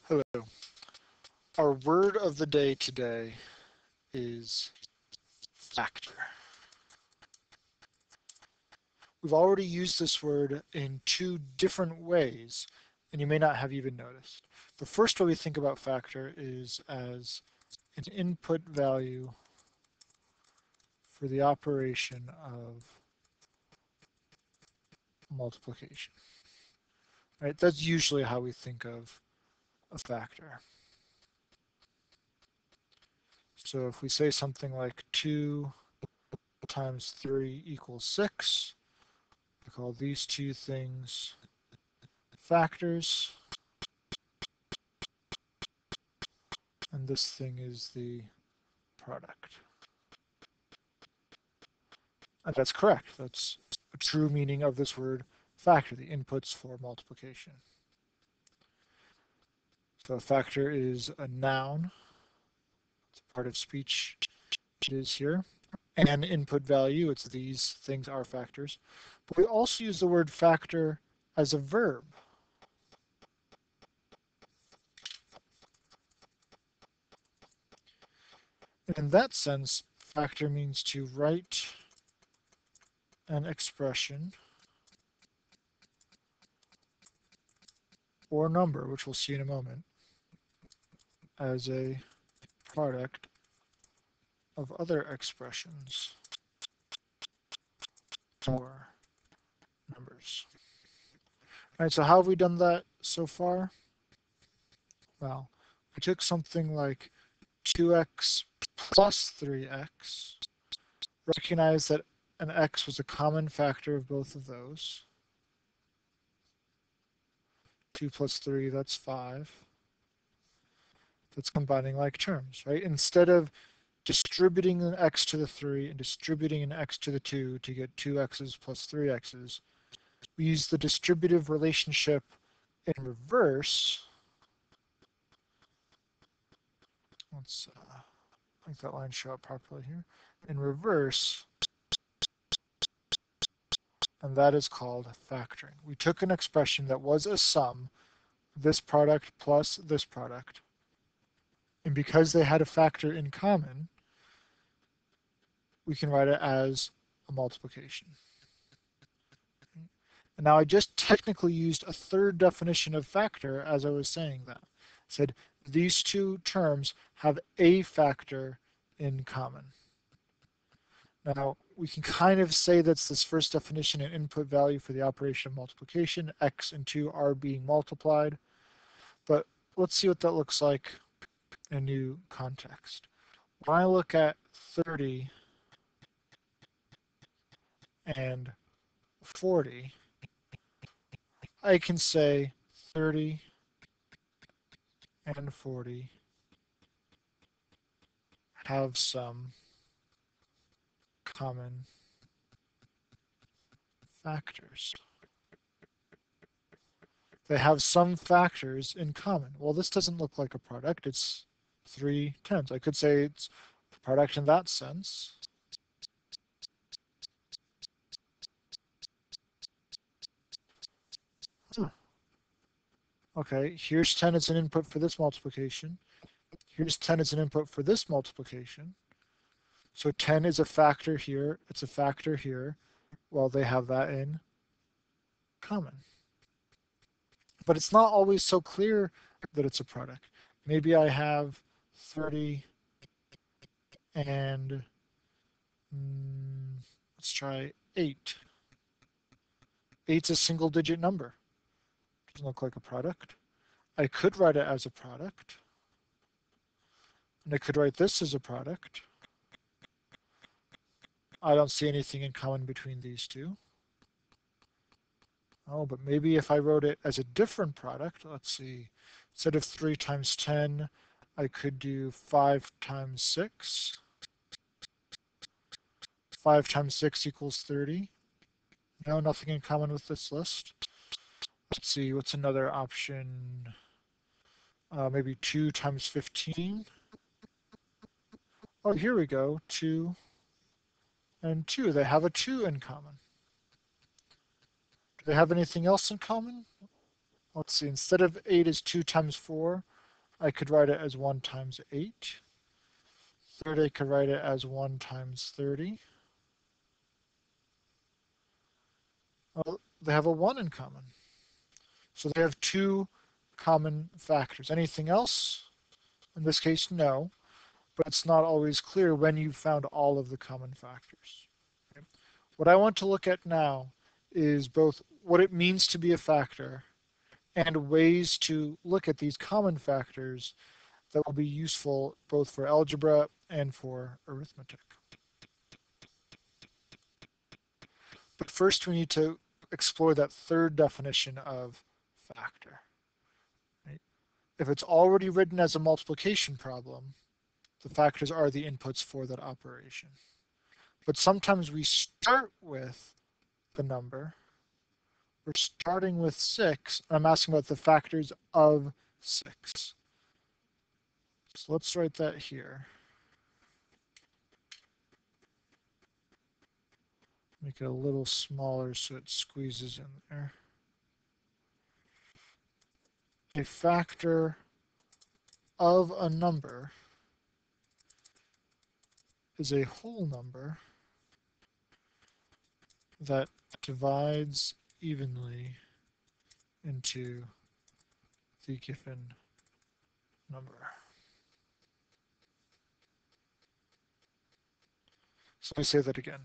Hello. Our word of the day today is factor. We've already used this word in two different ways, and you may not have even noticed. The first way we think about factor is as an input value for the operation of multiplication. Right? That's usually how we think of a factor. So if we say something like 2 times 3 equals 6, we call these two things factors, and this thing is the product. And that's correct. That's a true meaning of this word factor, the inputs for multiplication. So a factor is a noun. It's a part of speech. It is here. An input value, it's these things are factors. But we also use the word factor as a verb. In that sense, factor means to write an expression or number, which we'll see in a moment, as a product of other expressions or numbers. All right, so how have we done that so far? Well, we took something like 2x plus 3x, recognized that an x was a common factor of both of those. 2 plus 3, that's 5. That's combining like terms, right? Instead of distributing an x to the 3 and distributing an x to the 2 to get 2x's plus 3x's, we use the distributive relationship in reverse. Let's make that line show up properly here. In reverse, and that is called factoring. We took an expression that was a sum, this product plus this product, and because they had a factor in common, we can write it as a multiplication. And now I just technically used a third definition of factor as I was saying that. I said these two terms have a factor in common. Now, we can kind of say that's this first definition an input value for the operation of multiplication. X and 2 are being multiplied. But let's see what that looks like in a new context. When I look at 30 and 40, I can say 30 and 40 have some common factors. They have some factors in common. Well, this doesn't look like a product. It's 3 tens. I could say it's a product in that sense. Okay, here's 10 as an input for this multiplication. Here's 10 as an input for this multiplication. So 10 is a factor here. It's a factor here. Well, they have that in common. But it's not always so clear that it's a product. Maybe I have 30 and let's try 8. 8's a single digit number. Doesn't look like a product. I could write it as a product. And I could write this as a product. I don't see anything in common between these two. Oh, but maybe if I wrote it as a different product, let's see, instead of 3 times 10, I could do 5 times 6. 5 times 6 equals 30. No, nothing in common with this list. Let's see, what's another option? Maybe 2 times 15. Oh, here we go, 2 and 2. They have a 2 in common. Do they have anything else in common? Let's see, instead of 8 is 2 times 4, I could write it as 1 times 8. Third, I could write it as 1 times 30. Well, they have a 1 in common. So they have two common factors. Anything else? In this case, no, but it's not always clear when you've found all of the common factors. Okay. What I want to look at now is both what it means to be a factor and ways to look at these common factors that will be useful both for algebra and for arithmetic. But first we need to explore that third definition of factor. Right? If it's already written as a multiplication problem, the factors are the inputs for that operation. But sometimes we start with the number. We're starting with 6. I'm asking about the factors of 6. So let's write that here. Make it a little smaller so it squeezes in there. A factor of a number is a whole number that divides evenly into the given number. So I say that again.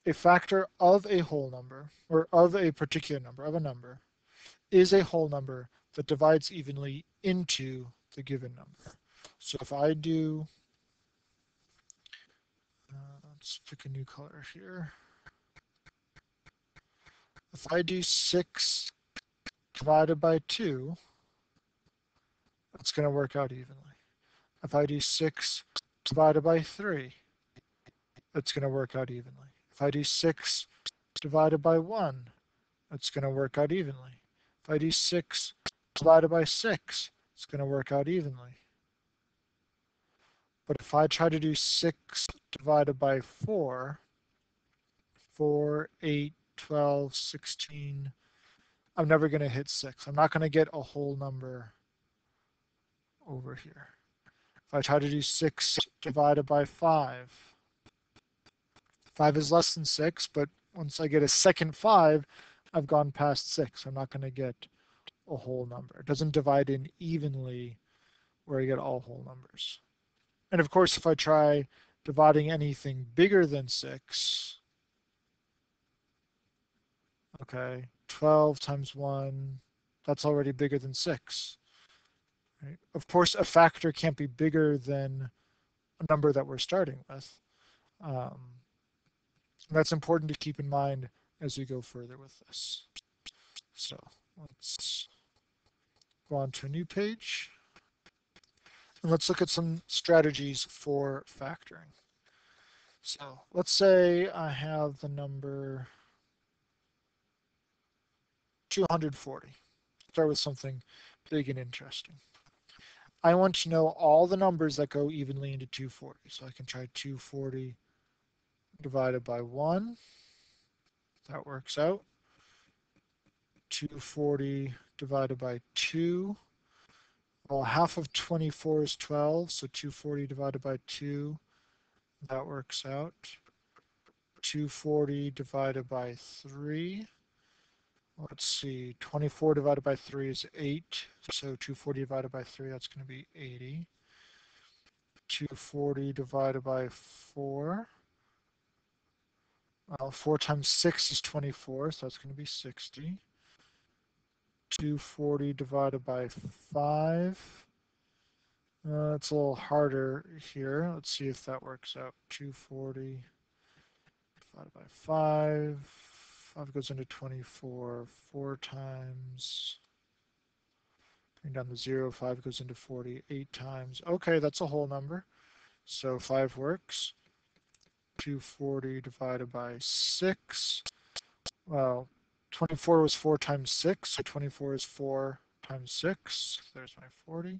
A factor of a whole number, or of a particular number, of a number, is a whole number that divides evenly into the given number. So if I do, let's pick a new color here. If I do 6 divided by 2, that's going to work out evenly. If I do 6 divided by 3, that's going to work out evenly. If I do 6 divided by 1, that's going to work out evenly. If I do 6 divided by 6, it's going to work out evenly. But if I try to do 6 divided by 4, 4, 8, 12, 16, I'm never going to hit 6. I'm not going to get a whole number over here. If I try to do 6 divided by 5, 5 is less than 6, but once I get a second 5, I've gone past 6. I'm not going to get a whole number. It doesn't divide in evenly where I get all whole numbers. And of course, if I try dividing anything bigger than 6, okay, 12 times 1, that's already bigger than 6. Right? Of course, a factor can't be bigger than a number that we're starting with. That's important to keep in mind as we go further with this. So let's go on to a new page. And let's look at some strategies for factoring. So let's say I have the number 240. Start with something big and interesting. I want to know all the numbers that go evenly into 240. So I can try 240 divided by 1. That works out. 240 divided by 2. Well, half of 24 is 12, so 240 divided by 2, that works out. 240 divided by 3. Let's see, 24 divided by 3 is 8, so 240 divided by 3, that's going to be 80. 240 divided by 4. Well, 4 times 6 is 24, so that's going to be 60. 240 divided by 5. It's a little harder here. Let's see if that works out. 240 divided by 5. 5 goes into 24 4 times. Bring down to 0. 5 goes into 40 8 times. Okay, that's a whole number. So 5 works. 240 divided by 6. Well, 24 was 4 times 6, so 24 is 4 times 6. There's my 40.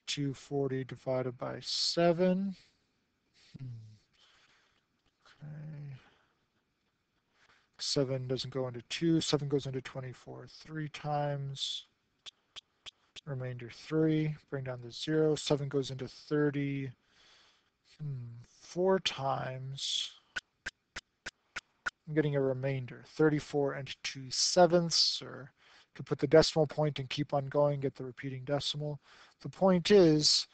240 divided by 7. Okay. 7 doesn't go into 2. 7 goes into 24 3 times. remainder 3, bring down the 0, 7 goes into 30, 4 times, I'm getting a remainder, 34 and 2/7, or you could put the decimal point and keep on going, get the repeating decimal. The point is,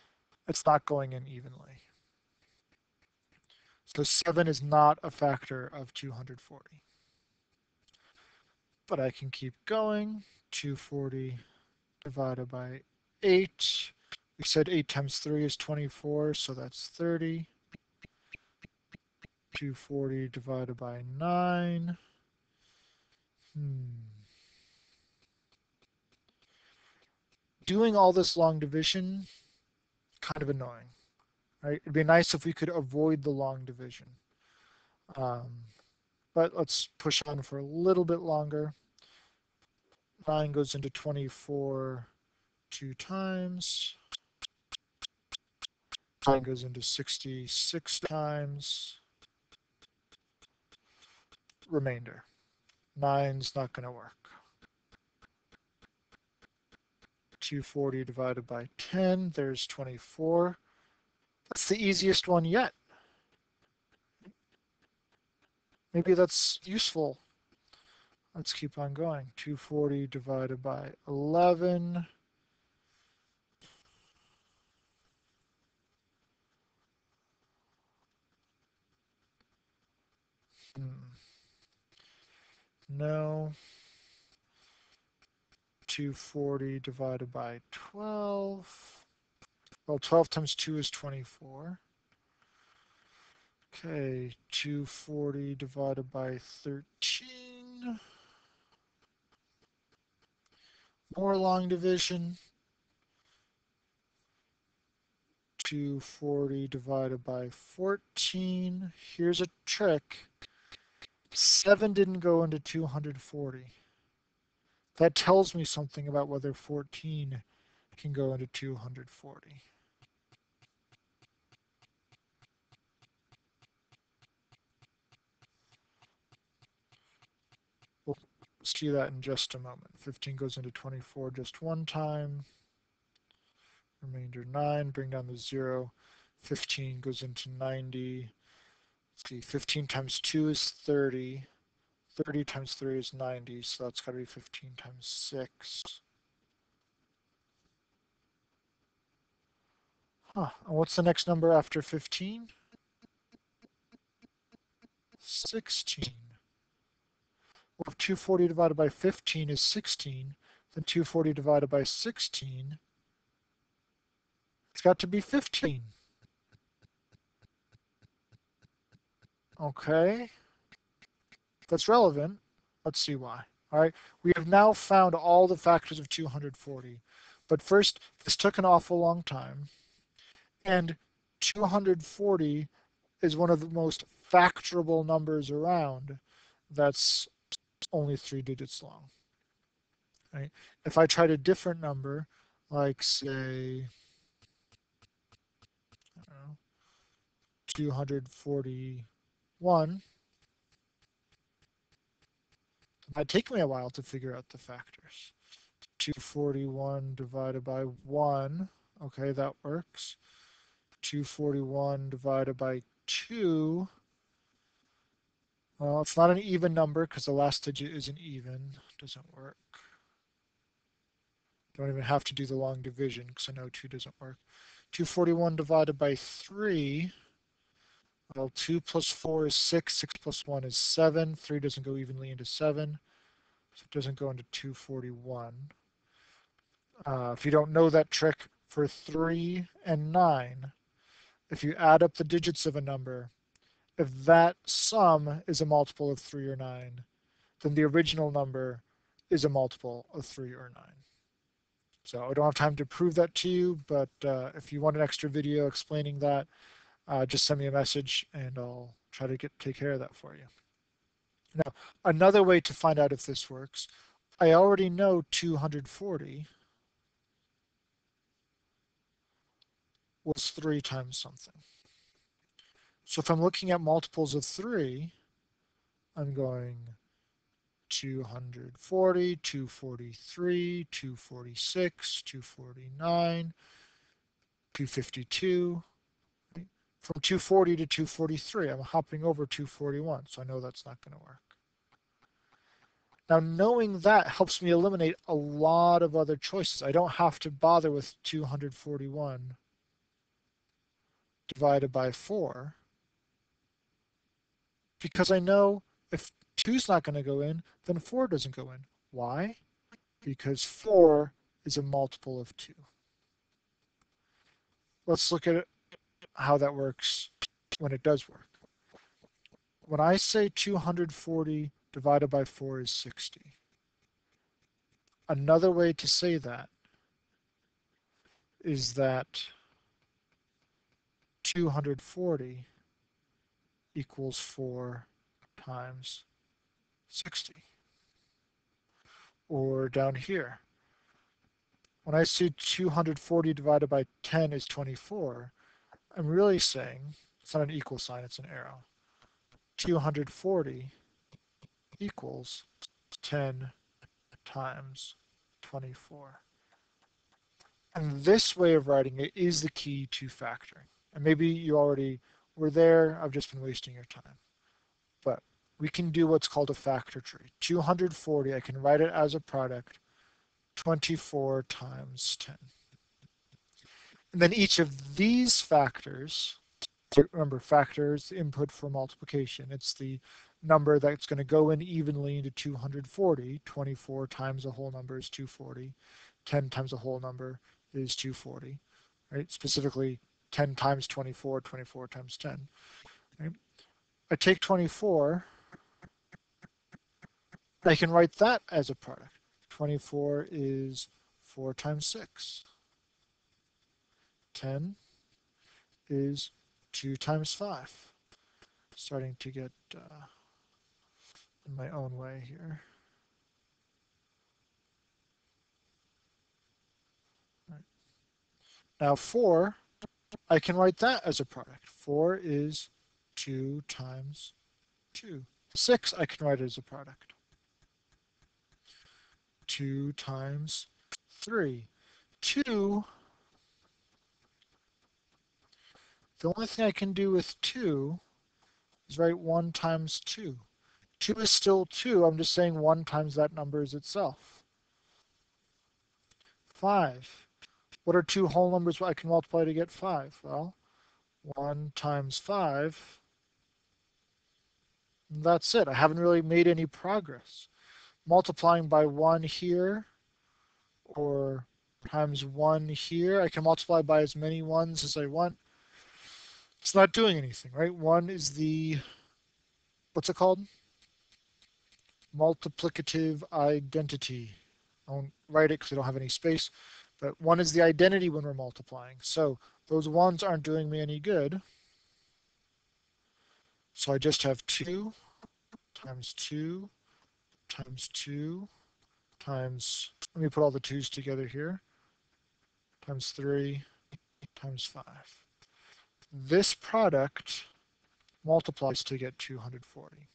it's not going in evenly. So 7 is not a factor of 240. But I can keep going. 240 divided by 8. We said 8 times 3 is 24, so that's 30. 240 divided by 9. Doing all this long division, kind of annoying. Right? It'd be nice if we could avoid the long division. But let's push on for a little bit longer. 9 goes into 24 2 times. 9 goes into 66 times. Remainder. 9's not going to work. 240 divided by 10, there's 24. That's the easiest one yet. Maybe that's useful. Let's keep on going. 240 divided by 11. No. 240 divided by 12. Well, 12 times 2 is 24. Okay, 240 divided by 13. More long division. 240 divided by 14. Here's a trick. 7 didn't go into 240. That tells me something about whether 14 can go into 240. We'll see that in just a moment. 15 goes into 24 just one time. Remainder 9, bring down the 0. 15 goes into 90. Let's see, 15 times 2 is 30. 30 times 3 is 90, so that's got to be 15 times 6. Huh, and what's the next number after 15? 16. Well, if 240 divided by 15 is 16, then 240 divided by 16, it's got to be 15. Okay, that's relevant. Let's see why. All right, we have now found all the factors of 240. But first, this took an awful long time. And 240 is one of the most factorable numbers around that's only 3 digits long. Right? If I tried a different number, like say, I don't know, 241, it might take me a while to figure out the factors. 241 divided by 1, okay, that works. 241 divided by 2, well, it's not an even number because the last digit isn't even, doesn't work. Don't even have to do the long division because I know 2 doesn't work. 241 divided by 3. Well, 2 plus 4 is 6. 6 plus 1 is 7. 3 doesn't go evenly into 7. So it doesn't go into 241. If you don't know that trick, for 3 and 9, if you add up the digits of a number, if that sum is a multiple of 3 or 9, then the original number is a multiple of 3 or 9. So I don't have time to prove that to you, but if you want an extra video explaining that, just send me a message and I'll try to take care of that for you. Now, another way to find out if this works, I already know 240 was 3 times something. So if I'm looking at multiples of 3, I'm going 240, 243, 246, 249, 252. From 240 to 243, I'm hopping over 241, so I know that's not going to work. Now, knowing that helps me eliminate a lot of other choices. I don't have to bother with 241 divided by 4 because I know if 2 is not going to go in, then 4 doesn't go in. Why? Because 4 is a multiple of 2. Let's look at how that works when it does work. When I say 240 divided by 4 is 60, another way to say that is that 240 equals 4 times 60. Or down here, when I see 240 divided by 10 is 24, I'm really saying, it's not an equal sign, it's an arrow. 240 equals 10 times 24. And this way of writing it is the key to factoring. And maybe you already were there, I've just been wasting your time. But we can do what's called a factor tree. 240, I can write it as a product, 24 times 10. And then each of these factors, remember factors, input for multiplication, it's the number that's going to go in evenly into 240. 24 times a whole number is 240. 10 times a whole number is 240. Right? Specifically, 10 times 24, 24 times 10. Right? I take 24, I can write that as a product. 24 is 4 times 6. 10 is 2 times 5. Starting to get in my own way here. Right. Now 4, I can write that as a product. 4 is 2 times 2. 6, I can write it as a product. 2 times 3. 2, the only thing I can do with 2 is write 1 times 2. 2 is still 2. I'm just saying 1 times that number is itself. 5. What are 2 whole numbers I can multiply to get 5? Well, 1 times 5. And that's it. I haven't really made any progress. Multiplying by 1 here or times 1 here, I can multiply by as many 1s as I want. It's not doing anything, right? 1 is the, what's it called? Multiplicative identity. I won't write it because I don't have any space, but 1 is the identity when we're multiplying. So those 1s aren't doing me any good. So I just have 2 times 2 times 2 times, let me put all the 2's together here, times 3 times 5. This product multiplies to get 240.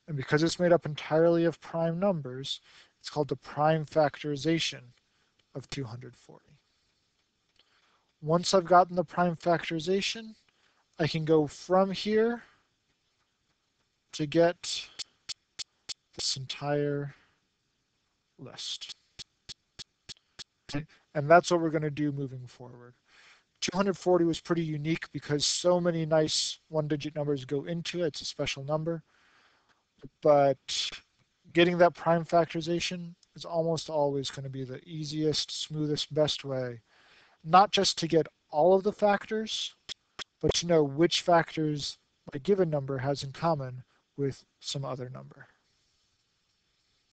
And because it's made up entirely of prime numbers, it's called the prime factorization of 240. Once I've gotten the prime factorization, I can go from here to get this entire list. Okay? And that's what we're going to do moving forward. 240 was pretty unique because so many nice one-digit numbers go into it. It's a special number. But getting that prime factorization is almost always going to be the easiest, smoothest, best way, not just to get all of the factors, but to know which factors a given number has in common with some other number.